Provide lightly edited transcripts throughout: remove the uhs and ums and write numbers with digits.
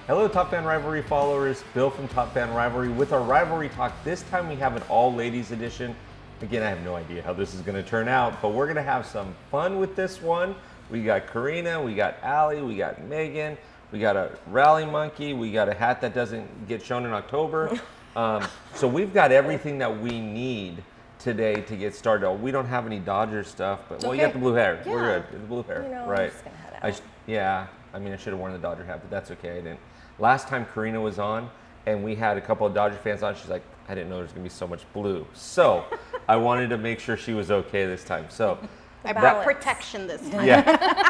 Hello, Top Fan Rivalry followers. Bill from Top Fan Rivalry with our Rivalry Talk. This time we have an all-ladies edition. Again, I have no idea how this is going to turn out, but we're going to have some fun with this one. We got Karina, we got Allie, we got Megan, we got a rally monkey, we got a hat that doesn't get shown in October. So we've got everything that we need today to get started. We don't have any Dodger stuff, but well, you got the blue hair. Yeah. We're good. The blue hair, You know, I'm right? just gonna head out. I should have worn the Dodger hat, but that's okay. I didn't. Last time Karina was on, and we had a couple of Dodger fans on, she's like, I didn't know there was gonna be so much blue. So I wanted to make sure she was okay this time. So I brought protection this time. yeah.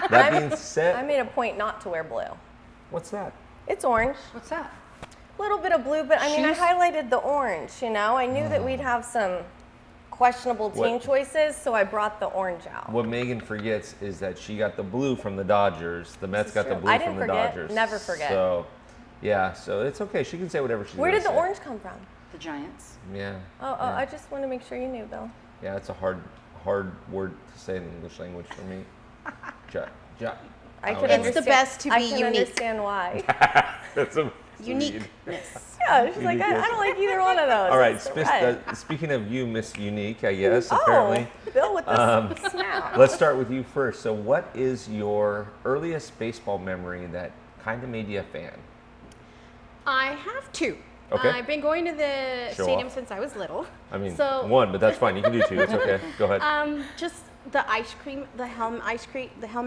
That being said, I made a point not to wear blue. what's that? It's orange. What's that? A little bit of blue, but I mean, I highlighted the orange, you know? I knew that we'd have some questionable team choices, so I brought the orange out. What Megan forgets is that she got the blue from the Dodgers. The Mets got the true. blue I from didn't the forget. Dodgers. Never forget. So, yeah, so it's okay. She can say whatever she's Where gonna did the say. orange come from? The Giants. Yeah. Oh, yeah. I just want to make sure you knew, Bill. Yeah, it's a hard word to say in the English language for me. I can It's the understand- best to I be can unique. understand why. That's a Uniqueness. Yeah, she's like, I don't like either one of those. All right. It's the red. Speaking of you, Miss Unique, I guess Oh, apparently. Bill with the snap. Let's start with you first. So, what is your earliest baseball memory that kind of made you a fan? I have two. Okay. I've been going to the Show stadium off. since I was little. I mean, so, one, but that's fine. You can do two. It's okay. Go ahead. Just the ice cream, the helmet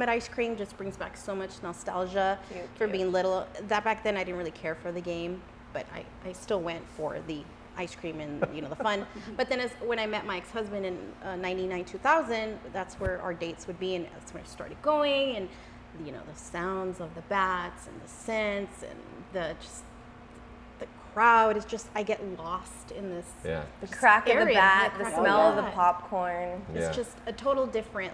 ice cream just brings back so much nostalgia for being little. That back then I didn't really care for the game, but I still went for the ice cream and the fun. But then when I met my ex-husband in 99, 2000, that's where our dates would be, and that's when I started going, and the sounds of the bats and the scents and the crowd is just, I get lost in this. Yeah. The crack of the area, bat, the the crack of smell the of the bat. popcorn. Yeah. It's just a total different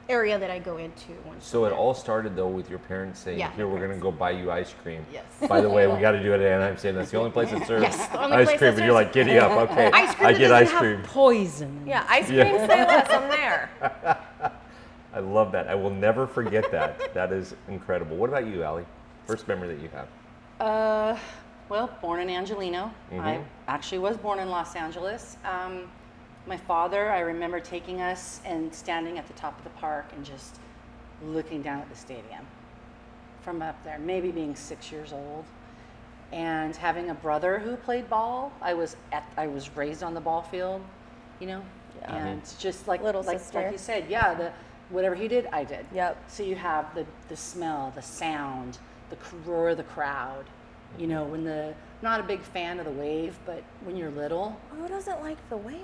area that I go into once. So it all started though with your parents saying, Yeah, "Here, my we're gonna parents. go buy you ice cream." Yes. By the way, we got to do it at Anaheim Stadium. That's the only place that serves Yes, the only ice place cream. that And you're serves- like, "Giddy up, okay." Ice cream I that get doesn't ice have cream. poison. Yeah, ice cream, Yeah. say less, I'm there. I love that. I will never forget that. That is incredible. What about you, Allie? First memory that you have? Well, born in Angelino. I actually was born in Los Angeles. My father, I remember taking us and standing at the top of the park and just looking down at the stadium from up there, maybe being 6 years old, and having a brother who played ball. I was raised on the ball field, and just like Little like sister. you said, yeah, whatever he did, I did. Yep. So you have the smell, the sound, the roar of the crowd. When not a big fan of the wave, but when you're little. Who doesn't like the wave?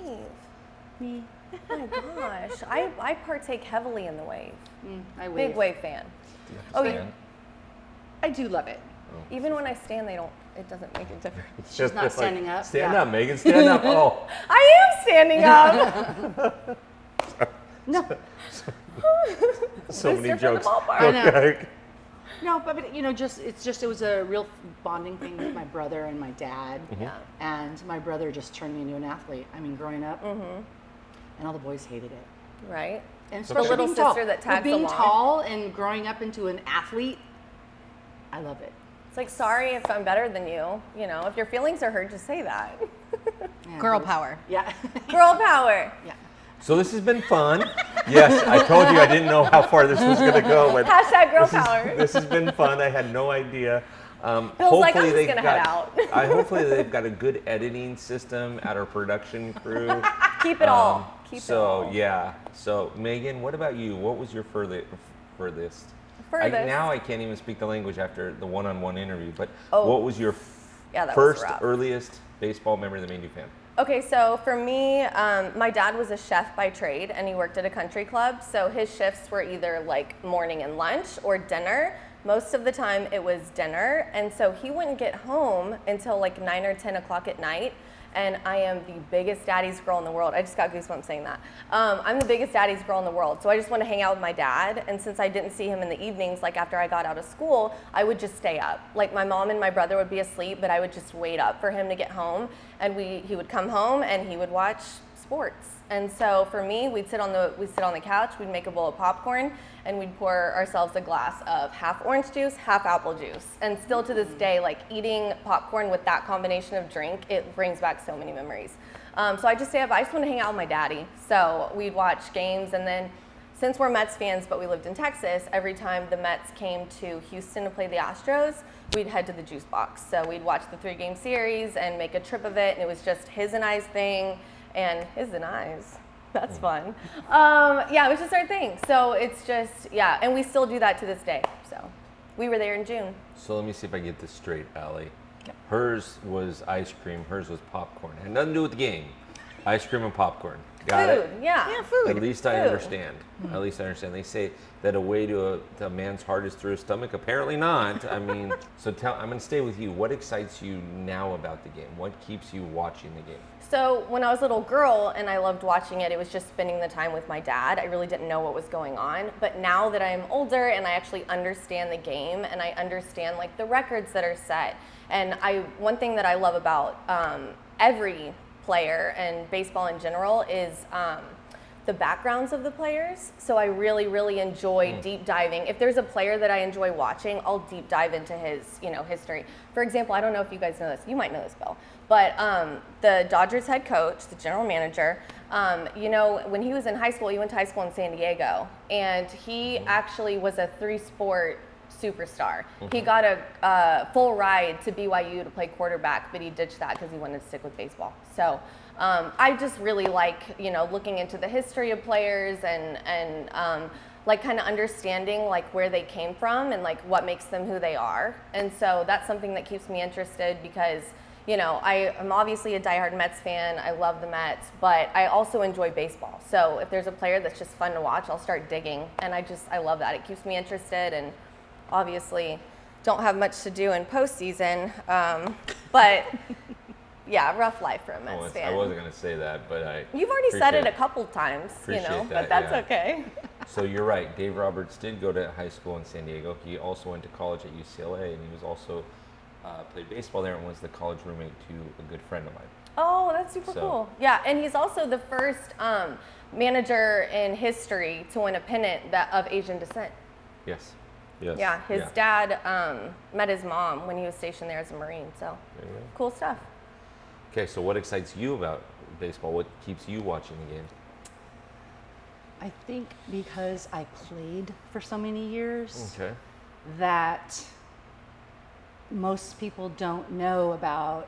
Me. Oh my gosh, I partake heavily in the wave. I wave. Big wave fan. Oh, yeah. I do love it. Even when I stand, it doesn't make a difference. It's She's not standing up. Stand Yeah. up, Megan. Stand up. Oh. I am standing up. So many Sister from the jokes. ballpark. I know. Okay. No, but it was a real bonding thing with my brother and my dad. Yeah. And my brother just turned me into an athlete. I mean, growing up, and all the boys hated it. Right? And The especially little being tall. sister that tags being along. tall and growing up into an athlete, I love it. It's like, sorry if I'm better than you. If your feelings are hurt, just say that. Yeah, Girl boys- power. Yeah. Girl power. Yeah. So this has been fun. Yes, I told you I didn't know how far this was going to go. But Hashtag girl power. This has been fun. I had no idea. Bill's like, I'm just they've gonna head out. Hopefully they've got a good editing system at our production crew. Keep it all. Keep it all. So yeah. So Megan, what about you? What was your furthest? Furthest. Now I can't even speak the language after the one-on-one interview. But Oh. what was your Yeah, that was first rough. earliest baseball memory that made you a fan? Okay, so for me, my dad was a chef by trade and he worked at a country club. So his shifts were either like morning and lunch or dinner. Most of the time it was dinner. And so he wouldn't get home until like 9 or 10 o'clock at night. And I am the biggest daddy's girl in the world. I just got goosebumps saying that. I'm the biggest daddy's girl in the world. So I just want to hang out with my dad. And since I didn't see him in the evenings, like after I got out of school, I would just stay up. Like my mom and my brother would be asleep, but I would just wait up for him to get home. And he would come home and he would watch sports. And so for me, we'd sit on the couch, we'd make a bowl of popcorn, and we'd pour ourselves a glass of half orange juice, half apple juice. And still to this day, like eating popcorn with that combination of drink, it brings back so many memories. So I just stay up. I just want to hang out with my daddy. So we'd watch games, and then since we're Mets fans, but we lived in Texas, every time the Mets came to Houston to play the Astros, we'd head to the juice box. So we'd watch the 3-game series and make a trip of it, and it was just his and I's thing, and his and I's. That's fun. Yeah, it was just our thing. So it's just, yeah, and we still do that to this day. So we were there in June. So let me see if I get this straight, Allie. Hers was ice cream, hers was popcorn. Had nothing to do with the game. Ice cream and popcorn. Got Food, it? yeah. Yeah, food. At least I Food. understand. At least I understand. They say that a way to a man's heart is through his stomach. Apparently not. I mean, so I'm going to stay with you. What excites you now about the game? What keeps you watching the game? So when I was a little girl and I loved watching it, it was just spending the time with my dad. I really didn't know what was going on. But now that I'm older and I actually understand the game and I understand like the records that are set, and one thing that I love about every player and baseball in general is the backgrounds of the players. So I really, really enjoy deep diving. If there's a player that I enjoy watching, I'll deep dive into his, history. For example, I don't know if you guys know this. You might know this, Bill. But the Dodgers head coach, the general manager, when he was in high school, he went to high school in San Diego, and he actually was a 3-sport superstar. He got a full ride to BYU to play quarterback, but he ditched that because he wanted to stick with baseball. So I just really like, looking into the history of players and like kind of understanding like where they came from and like what makes them who they are. And so that's something that keeps me interested because, I'm obviously a diehard Mets fan. I love the Mets, but I also enjoy baseball. So if there's a player that's just fun to watch, I'll start digging. And I love that. It keeps me interested, and obviously don't have much to do in postseason, but yeah, rough life for a Mets fan. I wasn't going to say that, but You've already said it a couple times, Appreciate but that's okay. So you're right. Dave Roberts did go to high school in San Diego. He also went to college at UCLA, and he was also played baseball there and was the college roommate to a good friend of mine. Oh, that's super cool. Yeah, and he's also the first manager in history to win a pennant of Asian descent. Yes. Yes. Yeah, his dad met his mom when he was stationed there as a Marine. So There you go. cool stuff. Okay, so what excites you about baseball? What keeps you watching the game? I think because I played for so many years Okay. that most people don't know about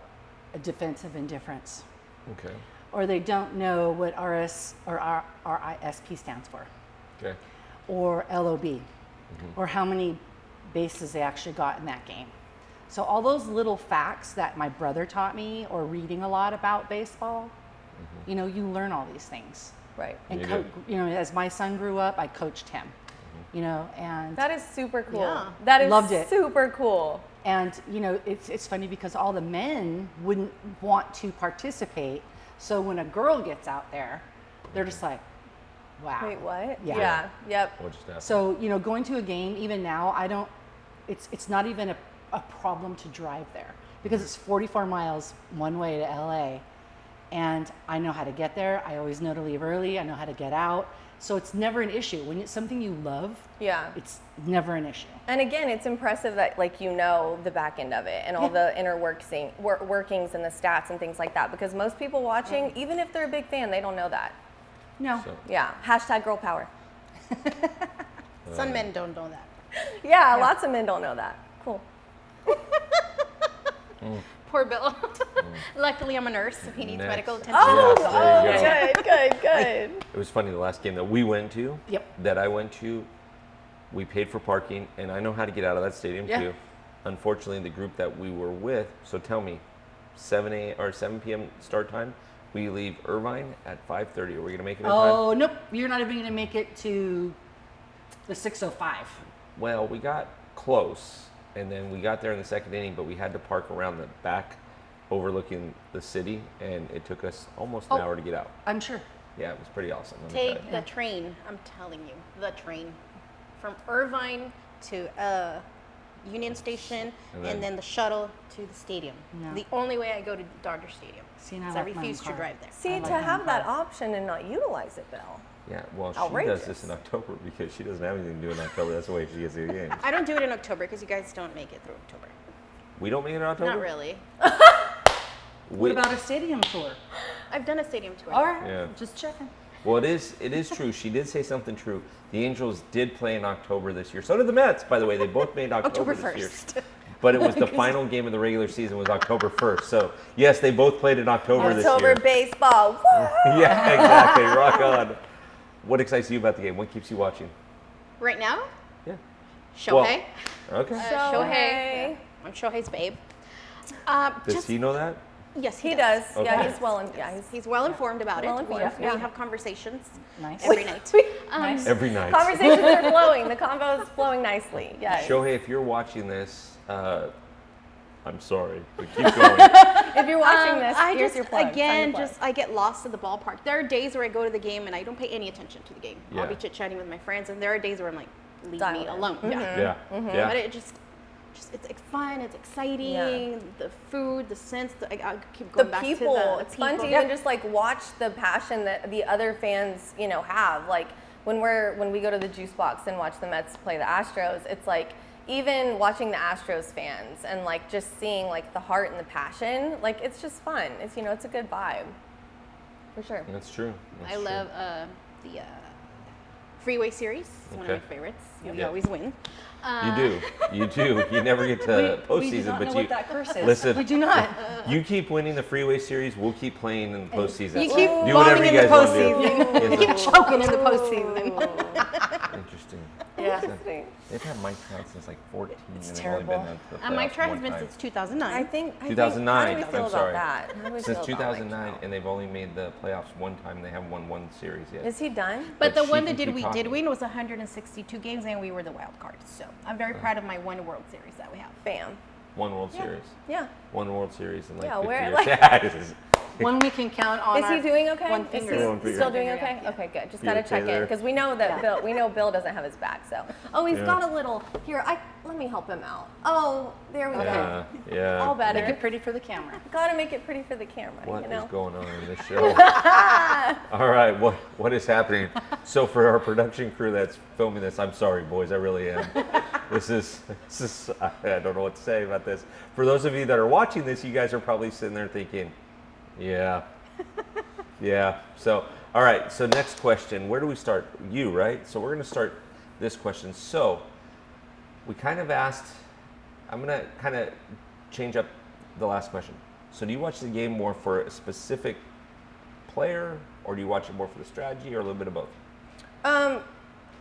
a defensive indifference, Okay. or they don't know what RS or RISP stands for, Okay. or LOB, or how many bases they actually got in that game. So all those little facts that my brother taught me, or reading a lot about baseball, you learn all these things. Right. And You do. as my son grew up, I coached him. And That is super cool. Yeah. That is Loved it. super cool. And it's funny because all the men wouldn't want to participate. So when a girl gets out there, they're just like, wow. Wait, what? Yeah. Yep. What just happened? So going to a game, even now, it's not even a problem to drive there because it's 44 miles one way to LA, and I know how to get there. I always know to leave early. I know how to get out. So it's never an issue. When it's something you love, Yeah. it's never an issue. And again, it's impressive that the back end of it and all the inner workings and the stats and things like that, because most people watching, even if they're a big fan, they don't know that. No. So, Yeah. Hashtag girl power. Some men don't know that. Yeah, lots of men don't know that. Cool. Poor Bill. Luckily, I'm a nurse, so he needs Next. medical attention. Oh, Yes, there you go. good. It was funny, the last game that we went to, Yep. that I went to, we paid for parking, and I know how to get out of that stadium Yeah. too. Unfortunately, the group that we were with, so tell me, 7 p.m. start time, we leave Irvine at 5:30. Are we going to make it in time? Oh, nope. You're not even going to make it to the 6:05. Well, we got close, and then we got there in the second inning, but we had to park around the back overlooking the city, and it took us almost an Oh. hour to get out. I'm sure. Yeah, it was pretty awesome. let me tell Take you. the train. I'm telling you, the train from Irvine to Union Station, And and then- then the shuttle to the stadium. No. The only way I go to Dodger Stadium. See, and I So I like my own refuse to car. drive there. See, I like to my own have that car. option and not utilize it, Bill. Yeah, well, she Outrageous. does this in October because she doesn't have anything to do in October. That's the way she gets to the games. I don't do it in October because you guys don't make it through October. We don't make it in October? Not really. We, What about a stadium tour? I've done a stadium tour. All right, Yeah. just checking. Well, it is true. She did say something true. The Angels did play in October this year. So did the Mets, by the way. They both made October, October this year. 1st. But it was the final game of the regular season was October 1st. So, yes, they both played in October this October year. baseball. Woo! Yeah, exactly. Rock on. What excites you about the game? What keeps you watching? Right now, Yeah. Shohei. Okay. Shohei. Shohei. Yeah. I'm Shohei's babe. Does he know that? Yes, He does. Okay. Yeah, he's well. He's well informed about Well it. informed, We yeah. have conversations Nice. every night. Nice. Every night. Conversations are flowing. The convo is flowing nicely. Yes. Shohei, if you're watching this, I'm sorry, but keep going. If you're watching this, I here's just your plug. again, Time to just I get lost in the ballpark. There are days where I go to the game and I don't pay any attention to the game. Yeah. I'll be chit chatting with my friends, and there are days where I'm like, leave Dial me in. alone. Yeah. Yeah. Yeah. But it just it's fun. It's exciting. Yeah. The food, the scents. I keep the going back people. to the It's fun to people. even just like watch the passion that the other fans, have. Like when we go to the juice box and watch the Mets play the Astros, it's like even watching the Astros fans and like just seeing like the heart and the passion, like it's just fun. It's it's a good vibe. For sure. That's true. That's I true. love the Freeway series. It's one of Okay. my favorites. We Yeah. always win. You do. You do. You never get to We do postseason, not but know you what that curse is. listen. We do not. You keep winning the Freeway Series. We'll keep playing in the postseason. You keep do whatever bombing you in the guys want to do. postseason. You Yes, keep choking in the postseason. Interesting. Yeah. They've had Mike Trout since like 14, It's and terrible. they've only been to the Mike playoffs Trout has one been time. since 2009. I think 2009, How do we feel I'm about sorry. that? How do we Since feel about Mike 2009, Trout? and they've only made the playoffs one time. They haven't won one series yet. Is he done? But But the she one can that keep we talking. did win was 162 games, and we were the wild card. So I'm very proud of my one World Series that we have. Bam. One World Series. Yeah. One World Series in like Yeah, 50 where- years. like- Yeah, this is- One we can count on. Is he doing okay? One Is finger. he One finger. still doing Yeah. okay? Okay, good. Just You gotta okay check in there? because we know that Bill doesn't have his back. So, he's Yeah. got a little here. Let me help him out. Oh, there we yeah, go. yeah. All better. Make it pretty for the camera. Gotta make it pretty for the camera. What you is know. going on in this show? All right, what is happening? So for our production crew that's filming this, I'm sorry, boys, I really am. This is I don't know what to say about this. For those of you that are watching this, you guys are probably sitting there thinking, yeah, yeah. So all right, so next question, where do we start? You, right? So we're gonna start this question. So we kind of asked. I'm gonna kind of change up the last question. So do you watch the game more for a specific player, or do you watch it more for the strategy, or a little bit of both?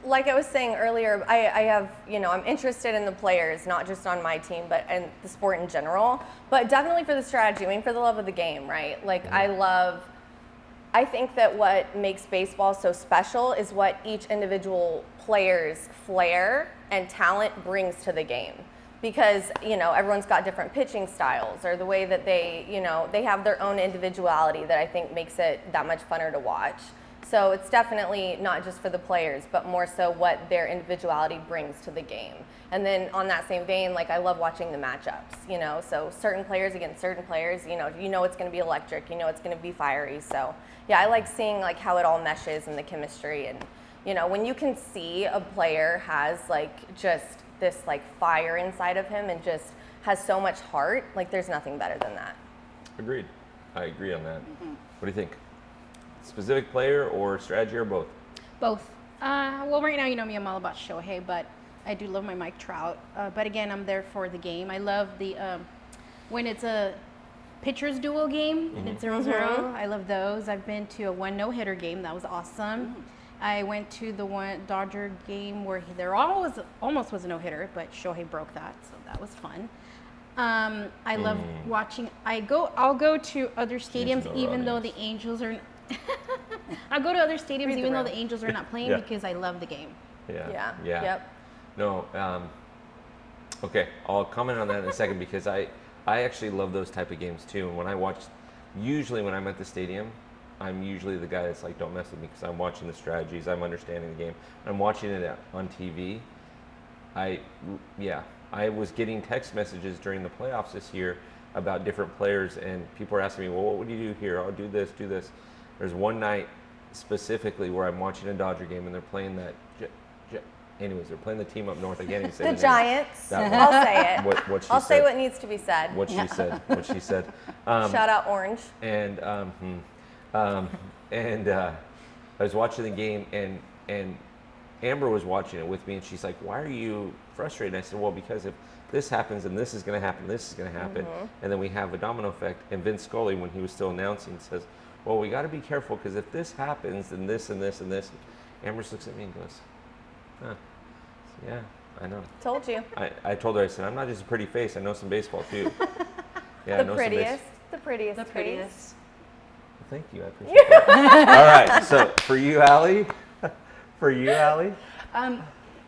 Like I was saying earlier, I have, I'm interested in the players, not just on my team, but in the sport in general. But definitely for the strategy, I mean, for the love of the game, right? Like, I think that what makes baseball so special is what each individual player's flair and talent brings to the game. Because, everyone's got different pitching styles, or the way that they have their own individuality that I think makes it that much funner to watch. So it's definitely not just for the players, but more so what their individuality brings to the game. And then on that same vein, like I love watching the matchups, so certain players against certain players, it's going to be electric, it's going to be fiery. So yeah, I like seeing like how it all meshes and the chemistry. And, when you can see a player has like just this like fire inside of him and just has so much heart, like there's nothing better than that. Agreed. I agree on that. What do you think? Specific player or strategy or both? Both. Well, right now, me, I'm all about Shohei, but I do love my Mike Trout. But again, I'm there for the game. I love the when it's a pitchers duel game and it's 0-0. I love those. I've been to a one no-hitter game. That was awesome. I went to the one Dodger game where there almost was a no-hitter, but Shohei broke that, so that was fun. I love watching. I'll go to other stadiums no even though runnings. the Angels are. I'll go to other stadiums Read the even though room. the Angels are not playing Yeah. because I love the game. Yeah. Yeah. Yep. No. Okay, I'll comment on that in a second because I actually love those type of games too. And when I watch, usually when I'm at the stadium, I'm usually the guy that's like, don't mess with me because I'm watching the strategies, I'm understanding the game, I'm watching it on TV. I was getting text messages during the playoffs this year about different players, and people are asking me, well, what would you do here? I'll do this, do this. There's one night specifically where I'm watching a Dodger game and they're playing that. Anyways, they're playing the team up north again. The Giants. That one. I'll say it. What she I'll said. say what needs to be said. What she said. What she said. Shout out Orange. And I was watching the game, and Amber was watching it with me, and she's like, "Why are you frustrated?" And I said, "Well, because if this happens, and this is going to happen, this is going to happen, and then we have a domino effect." And Vince Scully, when he was still announcing, says, "Well, we got to be careful because if this happens, then this and this and this." Amber looks at me and goes, "Huh, yeah, I know." Told you. I told her, I said, "I'm not just a pretty face. I know some baseball too." Yeah, I know The some prettiest. The prettiest. The face. prettiest. Thank you. I appreciate that. All right. So for you, Allie.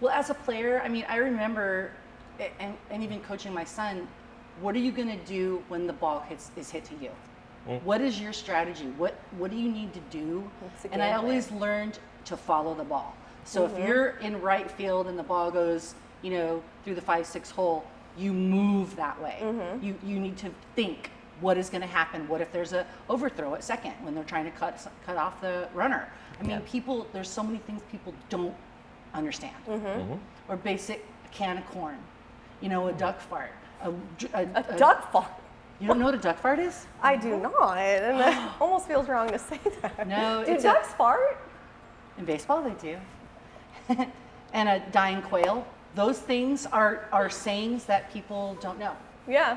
Well, as a player, I mean, I remember, and even coaching my son, what are you going to do when the ball is hit to you? What is your strategy? What do you need to do? And I always learned to follow the ball. So if you're in right field and the ball goes, through the 5-6 hole, you move that way. You need to think, what is going to happen? What if there's a overthrow at second when they're trying to cut off the runner? I mean, there's so many things people don't understand. Or basic can of corn, a duck fart. A duck fart. You don't know what a duck fart is? I do not, and it almost feels wrong to say that. No, Do ducks fart? In baseball, they do. And a dying quail. Those things are sayings that people don't know. Yeah.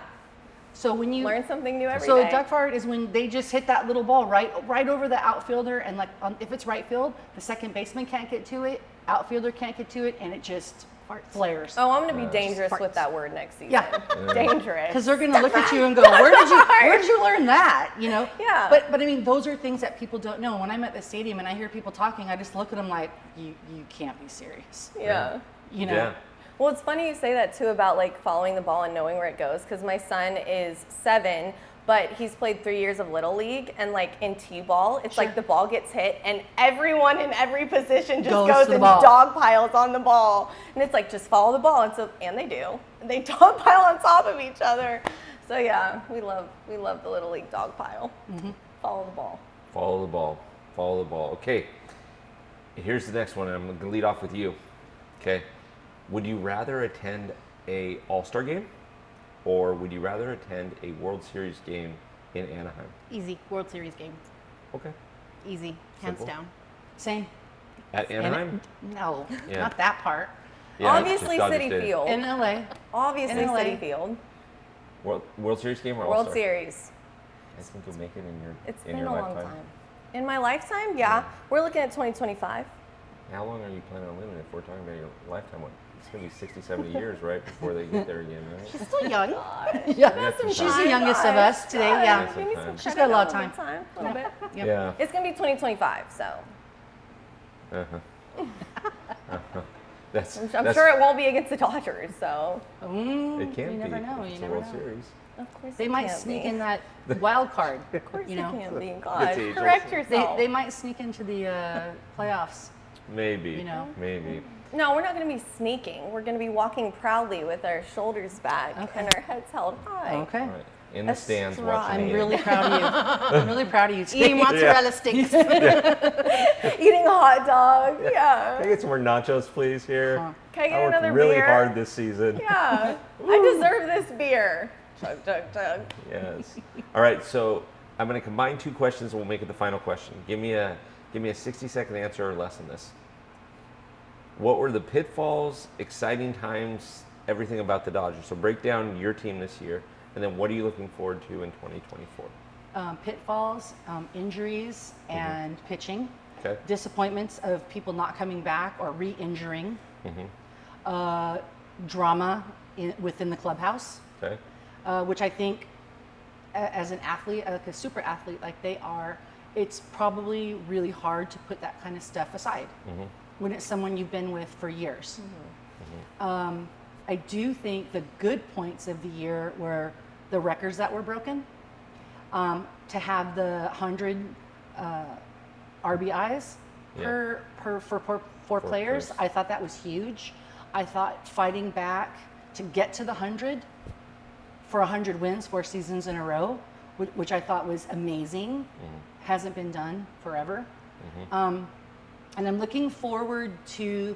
So when you Learn something new every so day. a duck fart is when they just hit that little ball right over the outfielder, and if it's right field, the second baseman can't get to it, outfielder can't get to it, and it just flares. Oh, I'm gonna be dangerous farts. with that word next season. Yeah. Dangerous. Because they're going to look at you and go, where did you learn that? Yeah. But I mean, those are things that people don't know. When I'm at the stadium and I hear people talking, I just look at them like, you can't be serious. Yeah. Yeah. Well, it's funny you say that too about like following the ball and knowing where it goes, because my son is 7, but he's played 3 years of Little League, and like in T-ball, it's like the ball gets hit and everyone in every position just goes and dog piles on the ball. And it's like, just follow the ball. And they do. They dog pile on top of each other. So yeah, we love the Little League dog pile. Follow the ball. Follow the ball. Follow the ball. Okay. Here's the next one. I'm going to lead off with you. Okay. Would you rather attend a All-Star game, or would you rather attend a World Series game in Anaheim? Easy. World Series game. Okay. Easy. Hands Simple. down. Same. At Anaheim? No, Yeah. not that part. Yeah, Obviously just Dodger City Stadium. Field. In LA. Obviously in LA. City Field. World Series game or World All-Star? Series. I think you'll make it It's in been your a long lifetime. time. In my lifetime, yeah. We're looking at 2025. How long are you planning on living if we're talking about your lifetime? It's going to be 60, 70 years, right, before they get there again, right? She's still young. Yeah. some She's time. the youngest of us today. Yeah. Yeah. Give me Some some time. She's credit, got a lot of a little time. A little bit. Yep. Yeah. It's gonna be 2025, so That's, I'm that's- sure it won't be against the Dodgers. So It can you be. never know. It's You a never World know. Series. of course They it might can't sneak be. in that wild card. Of course you it know. can't be. God, Angels. correct yourself. They might sneak into the playoffs. Maybe. You know. Maybe. No, we're not going to be sneaking. We're going to be walking proudly with our shoulders back and our heads held high. Okay. All right. In the stands Astride. watching I'm the really game. proud of you. I'm really proud of you. Eating mozzarella sticks. Eating a hot dog. Can I Yeah. get some more nachos, please, here? Can I get I worked another really beer? hard this season. Yeah. I deserve this beer. Chug, chug, chug. Yes. All right, so I'm going to combine 2 questions and we'll make it the final question. Give me a 60-second answer or less on this. What were the pitfalls, exciting times, everything about the Dodgers? So break down your team this year, and then what are you looking forward to in 2024? Pitfalls, injuries, and pitching. Okay. Disappointments of people not coming back or re-injuring. Drama within the clubhouse, Okay. which I think, as an athlete, like a super athlete like they are, it's probably really hard to put that kind of stuff aside when it's someone you've been with for years. I do think the good points of the year were the records that were broken. To have the 100 RBIs Yeah. for four players, players. I thought that was huge. I thought fighting back to get to the 100 for 100 wins 4 seasons in a row, which I thought was amazing, hasn't been done forever. And I'm looking forward to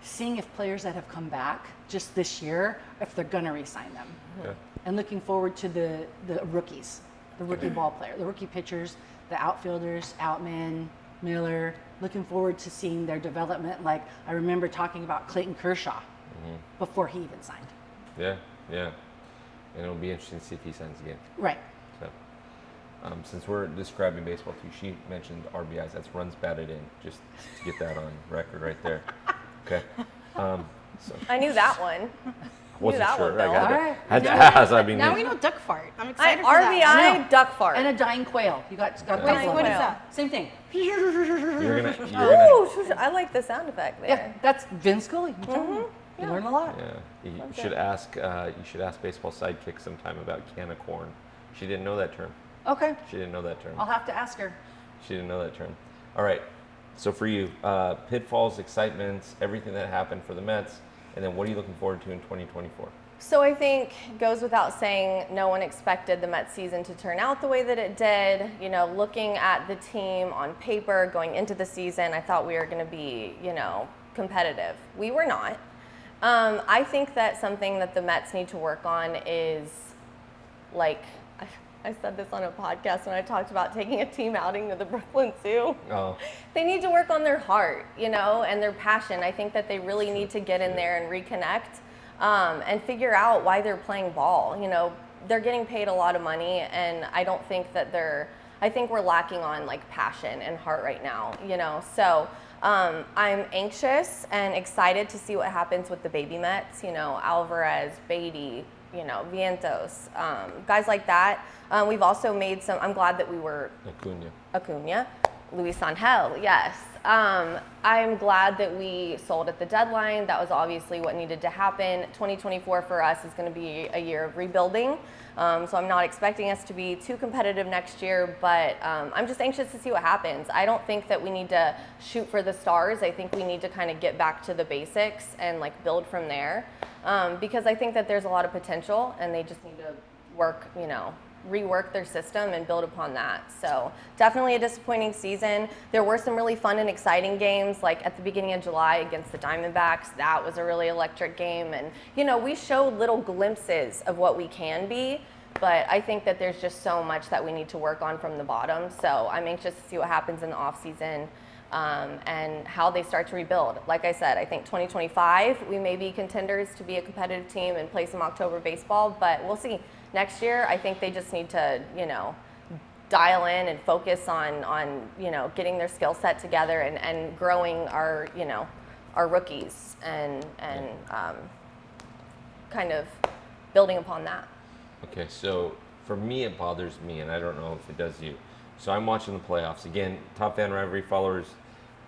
seeing if players that have come back just this year, if they're going to re-sign them. Yeah. And looking forward to the rookies, the rookie ball player, the rookie pitchers, the outfielders, Outman, Miller. Looking forward to seeing their development. Like I remember talking about Clayton Kershaw before he even signed. Yeah, yeah. And it'll be interesting to see if he signs again. Right. So, since we're describing baseball too, she mentioned RBIs. That's runs batted in. Just to get that on record right there. Okay. So I knew that one. wasn't that sure. one, Bill. I Alright. had to ask. I mean, Now we know duck fart. I'm excited for RBI, that. No. duck fart. And a dying quail. You got a Yeah. couple of What them. is that? Same thing. you're gonna. Ooh, I like the sound effect Yeah, there. that's Vince Scully. I'm telling you. You learn a lot. Yeah, you should ask. You should ask baseball sidekick sometime about can of corn. She didn't know that term. Okay. She didn't know that term. I'll have to ask her. She didn't know that term. All right. So for you, pitfalls, excitements, everything that happened for the Mets, and then what are you looking forward to in 2024? So I think it goes without saying, no one expected the Mets season to turn out the way that it did. You know, looking at the team on paper going into the season, I thought we were going to be, competitive. We were not. I think that something that the Mets need to work on is, like, I said this on a podcast when I talked about taking a team outing to the Brooklyn Zoo. Oh, They need to work on their heart, and their passion. I think that they really need to get in there and reconnect and figure out why they're playing ball. They're getting paid a lot of money, and I don't think that I think we're lacking on like passion and heart right now, So I'm anxious and excited to see what happens with the baby Mets, Alvarez, Beatty, Vientos, guys like that. We've also made I'm glad that we were Acuna, Luis Angel, yes. I'm glad that we sold at the deadline. That was obviously what needed to happen. 2024 for us is going to be a year of rebuilding. So I'm not expecting us to be too competitive next year, but I'm just anxious to see what happens. I don't think that we need to shoot for the stars. I think we need to kind of get back to the basics and like build from there. Because I think that there's a lot of potential and they just need to rework their system and build upon that. So definitely a disappointing season. There were some really fun and exciting games, like at the beginning of July against the Diamondbacks. That was a really electric game. And, we showed little glimpses of what we can be, but I think that there's just so much that we need to work on from the bottom. So I'm anxious to see what happens in the offseason. And how they start to rebuild. Like I said, I think 2025, we may be contenders to be a competitive team and play some October baseball, but we'll see. Next year, I think they just need to, dial in and focus on getting their skill set together and growing our rookies and kind of building upon that. Okay, so for me, it bothers me, and I don't know if it does you. So I'm watching the playoffs. Again, Top Fan Rivalry followers,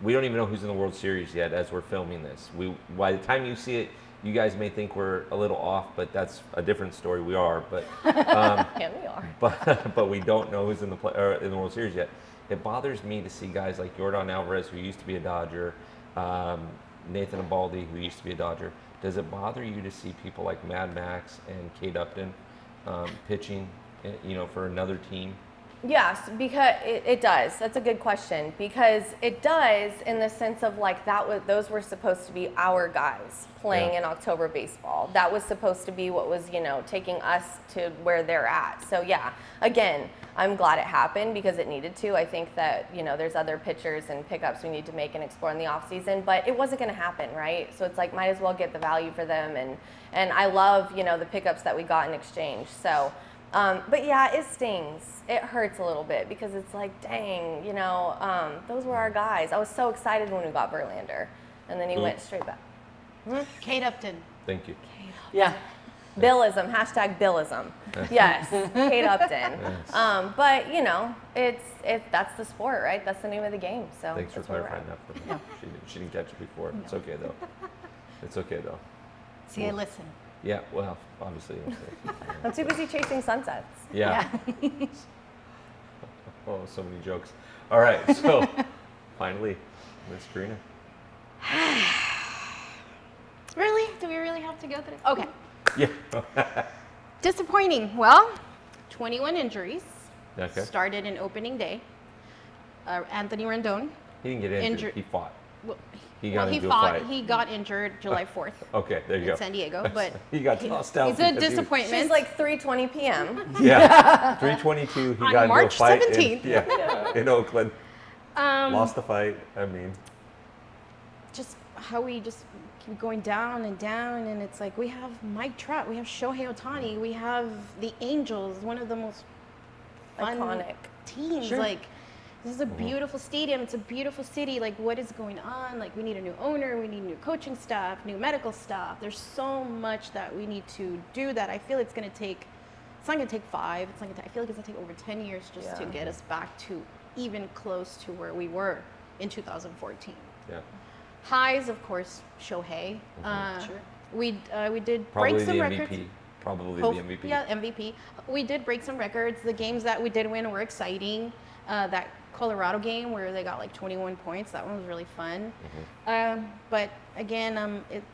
we don't even know who's in the World Series yet as we're filming this. By the time you see it, you guys may think we're a little off, but that's a different story. We are, but And we are. but we don't know who's in the World Series yet. It bothers me to see guys like Yordan Alvarez, who used to be a Dodger, Nathan Eovaldi, who used to be a Dodger. Does it bother you to see people like Mad Max and Kate Upton pitching, for another team? Yes, because it does. That's a good question, because it does in the sense of like those were supposed to be our guys playing in October baseball. That was supposed to be what was, taking us to where they're at. So yeah, again, I'm glad it happened because it needed to. I think that, there's other pitchers and pickups we need to make and explore in the off season, but it wasn't going to happen, right? So it's like, might as well get the value for them. And I love, the pickups that we got in exchange. So, but yeah, it stings. It hurts a little bit because it's like, dang, those were our guys. I was so excited when we got Verlander, and then he went straight back. Kate Upton. Thank you. Yeah. Billism, hashtag Billism. Yes, Kate Upton. Yes. But that's the sport, right? That's the name of the game. So Thanks for that's where we're clarifying at. that for me. She didn't catch it before. It's okay though. It's okay though. See, I listen. Yeah, well, obviously. I'm too busy chasing sunsets. Yeah. Oh, so many jokes. All right, so finally, Miss Karina. Do we really have to go through? Okay. Yeah. Disappointing. Well, 21 injuries. Okay. Started in opening day. Anthony Rendon. He didn't get injured. He fought. Well, He got he into a fought. fight. He got injured July 4th Okay, there you in go. San Diego, but He got tossed out. he's a because he was- disappointment. She's like 3:20 p.m. Yeah, 322. He On got March into a fight 17th. in Oakland. Um, Lost the fight. I mean, just how we just keep going down and down, and it's like we have Mike Trout, we have Shohei Ohtani, we have the Angels, one of the most fun Iconic. teams. Sure. Like, this is a beautiful stadium. It's a beautiful city. Like, what is going on? Like, we need a new owner. We need new coaching staff, new medical staff. There's so much that we need to do that I feel it's going to take. It's not going to take 5. It's not going to. I feel like it's going to take over 10 years just to Yeah. get us back to even close to where we were in 2014. yeah, Highs, of course, Shohei. Sure. We did probably break some the records. MVP. Probably Hope- the MVP. Yeah, MVP. We did break some records. The games that we did win were exciting. That Colorado game where they got like 21 points, that one was really fun. But again, it's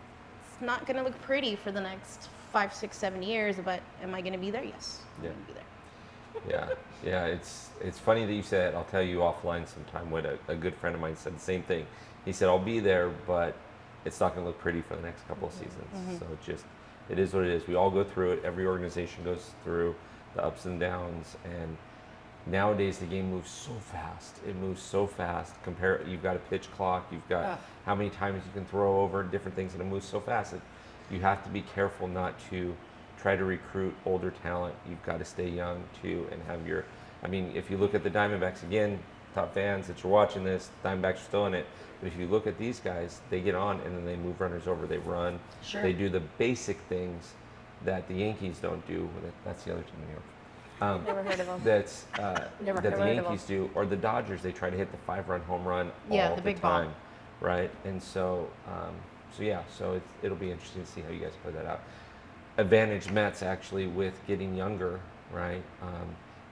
not going to look pretty for the next 5, 6, 7 years. But am I going to be there? Yes, I'm Yeah. going to be there. Yeah. It's funny that you said. I'll tell you offline sometime. What a good friend of mine said the same thing. He said, "I'll be there, but it's not going to look pretty for the next couple of seasons." So it is what it is. We all go through it. Every organization goes through the ups and downs, and nowadays the game moves so fast. It moves so fast. You've got a pitch clock. You've got how many times you can throw over different things, and it moves so fast. You have to be careful not to try to recruit older talent. You've got to stay young too, and have your. I mean, if you look at the Diamondbacks again, top fans that you're watching this, Diamondbacks are still in it. But if you look at these guys, they get on and then they move runners over. They run. Sure. They do the basic things that the Yankees don't do. That's the other team in New York. Never heard of them. That's Never that heard the of them. Yankees do, or the Dodgers. They try to hit the 5-run home run Yeah, all the the big bomb. time, right? And so, it'll be interesting to see how you guys play that out. Advantage Mets actually with getting younger, right?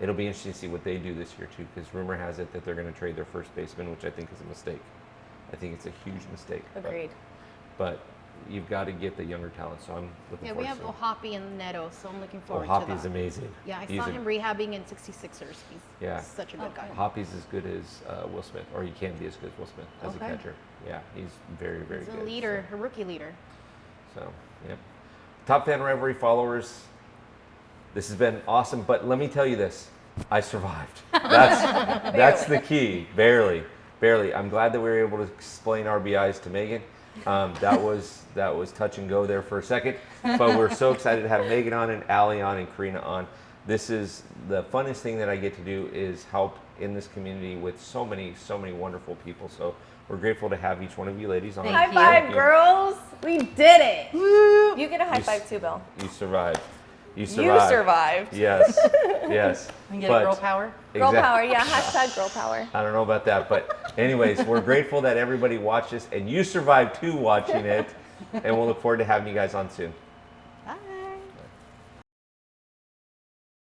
It'll be interesting to see what they do this year too, because rumor has it that they're going to trade their first baseman, which I think is a mistake. I think it's a huge mistake. Agreed. But you've got to get the younger talent, so I'm looking Yeah, forward we have to it. Ohapi and Neto, so I'm looking forward to Hoppy that. is amazing. Yeah, I He's saw a- him rehabbing in 66ers. He's Yeah. such a good guy. Hoppy's as good as Will Smith, or he can be as good as Will Smith as Okay. a catcher. Yeah, he's very, very He's good. a leader, a rookie leader. So, yep. Top Fan Rivalry followers, this has been awesome. But let me tell you this: I survived. That's the key. Barely. I'm glad that we were able to explain RBIs to Megan. That was touch and go there for a second, but we're so excited to have Megan on and Allie on and Karina on. This is the funnest thing that I get to do, is help in this community with so many wonderful people. So we're grateful to have each one of you ladies on. Thank High you. five, girls! We did it. You get a high five too, Bill. You survived. You You survived. survived. Yes, yes. We can get a girl power. Girl Exact- power, yeah. Hashtag girl power. I don't know about that, but anyways, we're grateful that everybody watched this and you survived too watching it, and we'll look forward to having you guys on soon. Bye.